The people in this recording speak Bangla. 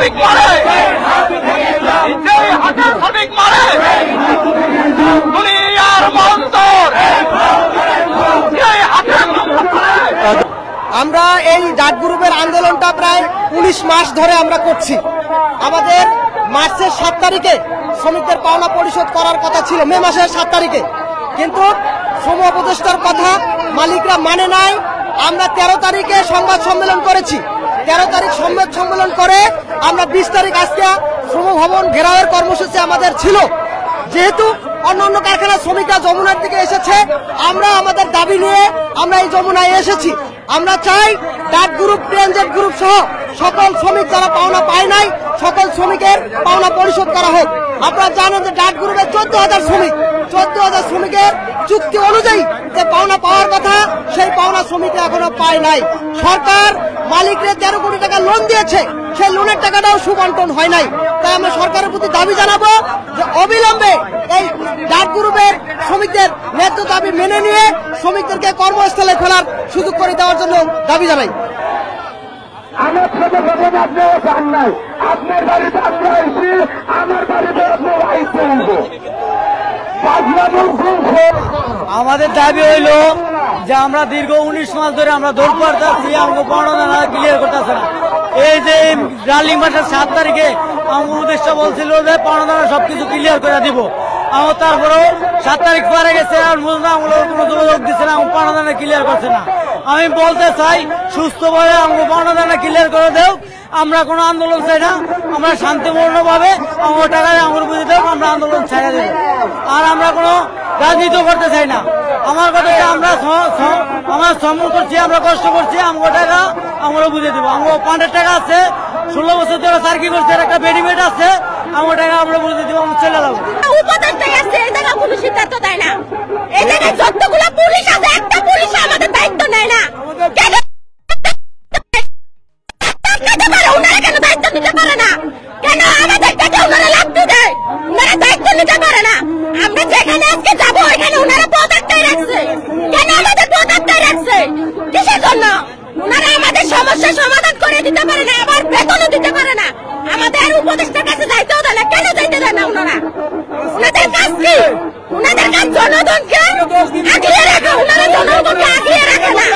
শ্রমিক মারে, যেই হাতে শ্রমিক মারে দুনিয়ার মন্তর, যেই হাতে। আমরা এই ডাক গ্রুপের আন্দোলনটা প্রায় 19 মাস ধরে আমরা করছি। আমাদের মার্চের 7 তারিখে শ্রমিকদের পাওনা পরিশোধ করার কথা ছিল, মে মাসের 7 তারিখে, কিন্তু শ্রম উপদেষ্টার কথা মালিকরা মানে নাই। আমরা 13 তারিখে সংবাদ সম্মেলন করেছি। 13 তারিখ সংবাদ সম্মেলন করে আমরা 20 তারিখ আজকে শ্রম ভবন ঘেরাওয়ের কর্মসূচি আমাদের ছিল। যেহেতু অন্যান্য কারখানার শ্রমিকরা যমুনার দিকে এসেছে, আমরা আমাদের দাবি নিয়ে আমরা এই যমুনায় এসেছি। আমরা চাই ডাক গ্রুপ, ট্রানজিট গ্রুপ সহ সকল শ্রমিক যারা পাওনা পায় নাই, সকল শ্রমিকের পাওনা পরিশোধ করা হোক। আপনারা জানেন যে ডাক গ্রুপের 14,000 শ্রমিক, 14,000 শ্রমিকের চুক্তি অনুযায়ী যে পাওনা পাওয়ার কথা, সেই পাওনা শ্রমিকরা এখনো পায় নাই। সরকার মালিকরা 13 কোটি টাকা লোন দিয়েছে, সেই লোনের টাকাটাও সুবন্টন হয় নাই। তাই আমরা সরকারের প্রতি দাবি জানাবো যে অবিলম্বে এই ডাক গ্রুপের শ্রমিকদের ন্যায্য দাবি মেনে নিয়ে শ্রমিকদেরকে কর্মস্থলে ফেরার সুযোগ করে দেওয়ার জন্য দাবি জানাই। আমার সাথে ঘটনা আপনারা চান নাই, আপনার বাড়িতে আমরা এসে আমার বাড়িতে আপনার আইসে উঠবো। আমাদের দাবি হইল যে আমরা দীর্ঘ 19 মাস ধরে আমরা দৌড় করতেছি, আমাকে বর্ণনা ক্লিয়ার করতেছে না। এই যে রালিং মাসের 7 তারিখে আমার উদ্দেশ্যে বলছিল যে বর্ণনা সবকিছু ক্লিয়ার করে দিব। আমার তারপরেও 7 তারিখ পরে গেছে, আর কোনো যোগাযোগ দিচ্ছে না, আমার বর্ণনা ক্লিয়ার করছে না। আমি বলতে চাই সুস্থভাবে আমাকে বর্ণনা ক্লিয়ার করে দেও। আমরা কোনো আন্দোলন চাই না, আমরা শান্তিপূর্ণভাবে আমার টাকায় আমার বুঝে দেব, আমরা আন্দোলন ছেড়ে দেব। আর আমরা কোনো রাজনীতি করতে চাই না। আমার কথা আমরা শ্রম করছি, আমরা কষ্ট করছি, আমার টাকা আমরা বুঝে দেবো। আমার 5 টাকা আছে, 16 বছর ধরে সার্কি করছে, একটা বেনিফিট আছে, আমার টাকা আমরা বুঝে দেবো, আমরা চলে যাবো। কোনো সিদ্ধান্ত দেয় না। এই জায়গায় যতগুলো পুলিশ আছে, একটা পুলিশ আমাদের দায়িত্ব নেয় না। কেন দায়িত্ব নিতে পারে না? কেন আমাদের কাছে ওনারা লাগতে দেয়? ওনারা দায়িত্ব নিতে পারে না। আমরা যেখানে আজকে যাবো ওইখানে ওনারা পদ আটকায় রাখছে। কেন আমাদের পদ আটকায় রাখছে? কিসের জন্য? ওনারা আমাদের সমস্যার সমাধান করে দিতে পারে না, আবার বেতনও দিতে পারে না। আমাদের উপদেষ্টার কাছে যাইতেও দেয় না। কেন যাইতে দেয় না ওনারা? ওনাদের কাজ কি? ওনাদের কাজ জনগণকে আগিয়ে রাখা। ওনারা জনগণকে আগিয়ে রাখে না।